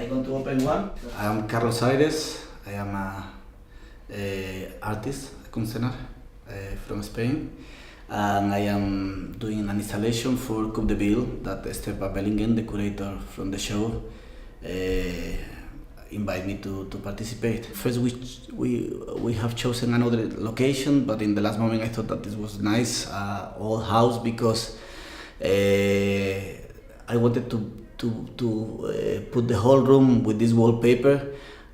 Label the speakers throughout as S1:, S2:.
S1: I'm going to open one. I am Carlos Aires. I am a artist, a kunstenaar from Spain. And I am doing an installation for Coup de ville that Dirk Van Bastelaere, the curator from the show, invite me to participate. First we have chosen another location, but in the last moment I thought that this was nice, old house, because I wanted to put the whole room with this wallpaper,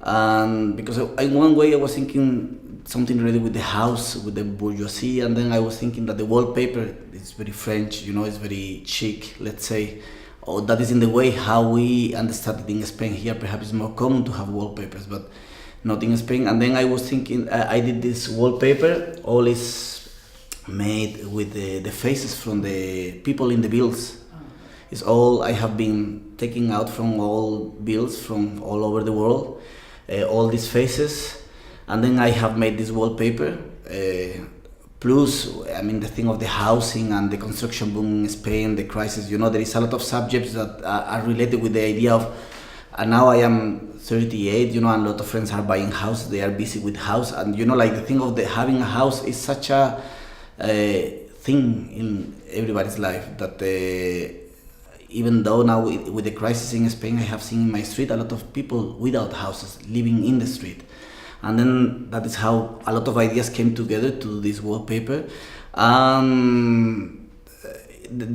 S1: and because in one way I was thinking something really with the house, with the bourgeoisie, and then I was thinking that the wallpaper is very French, it's very chic, let's say. Or that is in the way how we understand it in Spain. Here perhaps it's more common to have wallpapers, but not in Spain. And then I was thinking, I did this wallpaper, all is made with the faces from the people in the bills. It's all I have been taking out from all bills from all over the world, all these faces. And then I have made this wallpaper. Plus, the thing of the housing and the construction boom in Spain, the crisis, there is a lot of subjects that are related with the idea of, and now I am 38, and a lot of friends are buying houses, they are busy with house, and the thing of having a house is such a thing in everybody's life that even though now with the crisis in Spain, I have seen in my street a lot of people without houses, living in the street. And then that is how a lot of ideas came together to do this wallpaper. The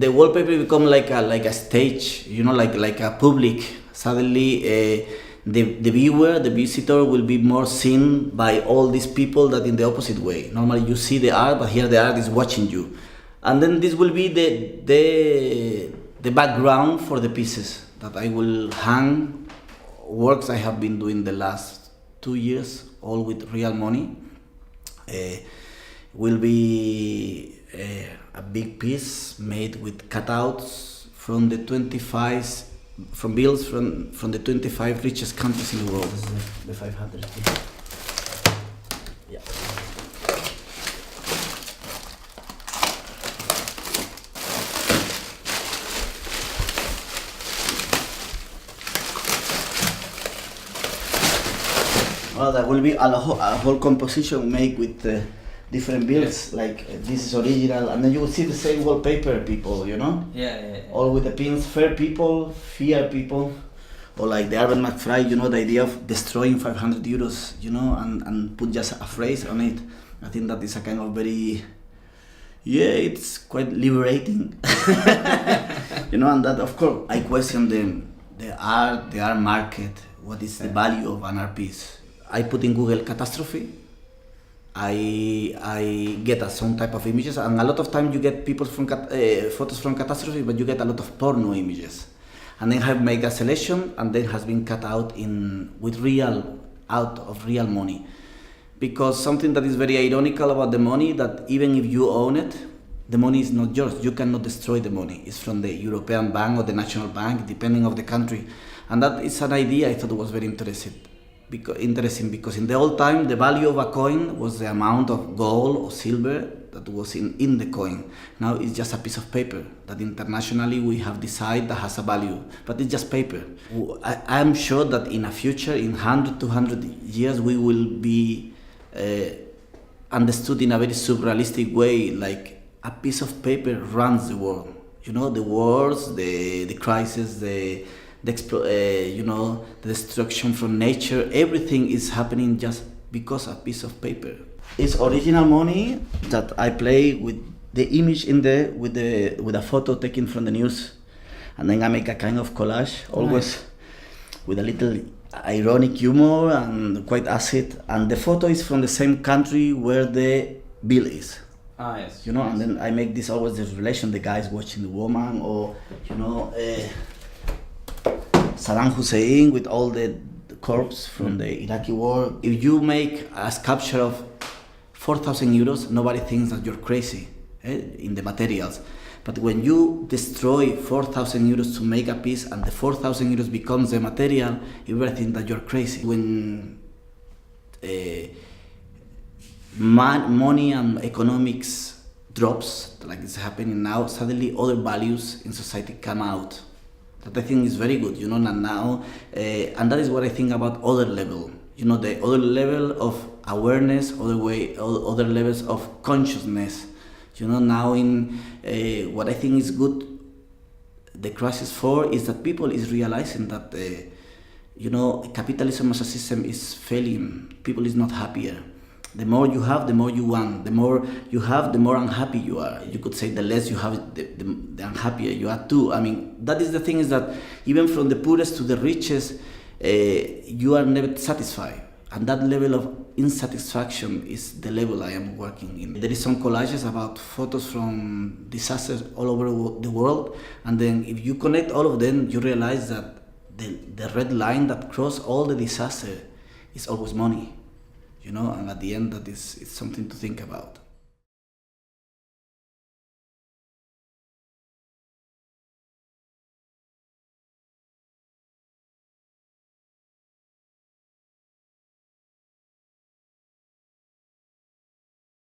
S1: wallpaper become like a stage, like a public. Suddenly, the viewer, the visitor, will be more seen by all these people that in the opposite way. Normally, you see the art, but here the art is watching you. And then this will be the background for the pieces that I will hang. Works I have been doing the last 2 years, all with real money. Will be a big piece made with cutouts from the 25 from bills from the 25 richest countries in the world. This is the 500. Yeah. Well, there will be a whole composition made with different bills, like this is original, and then you will see the same wallpaper, people,
S2: Yeah.
S1: All with the pins, fair people, fear people, or like the Urban McFly, the idea of destroying 500 euros, and put just a phrase on it. I think that is a kind of very, it's quite liberating, and that, of course, I question the art market, what is the value of an art piece. I put in Google catastrophe. I get some type of images, and a lot of times you get people from photos from catastrophe, but you get a lot of porno images. And then I make a selection, and then has been cut out out of real money. Because something that is very ironical about the money, that even if you own it, the money is not yours. You cannot destroy the money. It's from the European Bank or the National Bank, depending on the country. And that is an idea I thought was very interesting because in the old time the value of a coin was the amount of gold or silver that was in the coin. Now it's just a piece of paper that internationally we have decided that has a value, but it's just paper. I am sure that in a future, in 100, 200 years, we will be understood in a very surrealistic way, like a piece of paper runs the world. The wars, the crisis, the destruction from nature, everything is happening just because a piece of paper. It's original money that I play with the image with a photo taken from the news, and then I make a kind of collage, always with a little ironic humor and quite acid. And the photo is from the same country where the bill is.
S2: Yes.
S1: And then I make this always the relation, the guy is watching the woman, or Saddam Hussein with all the corpse from the Iraqi war. If you make a sculpture of 4,000 euros, nobody thinks that you're crazy in the materials. But when you destroy 4,000 euros to make a piece and the 4,000 euros becomes the material, everybody thinks that you're crazy. When money and economics drops, like it's happening now, suddenly other values in society come out. that I think is very good, and now, and that is what I think about other level, the other level of awareness, other levels of consciousness, now in what I think is good, the crisis for is that people is realizing that, capitalism as a system is failing, people is not happier. The more you have, the more you want. The more you have, the more unhappy you are. You could say the less you have, the unhappier you are too. I mean, that is the thing, is that even from the poorest to the richest, you are never satisfied. And that level of insatisfaction is the level I am working in. There is some collages about photos from disasters all over the world. And then if you connect all of them, you realize that the red line that crosses all the disaster is always money. And at the end, it's something to think about.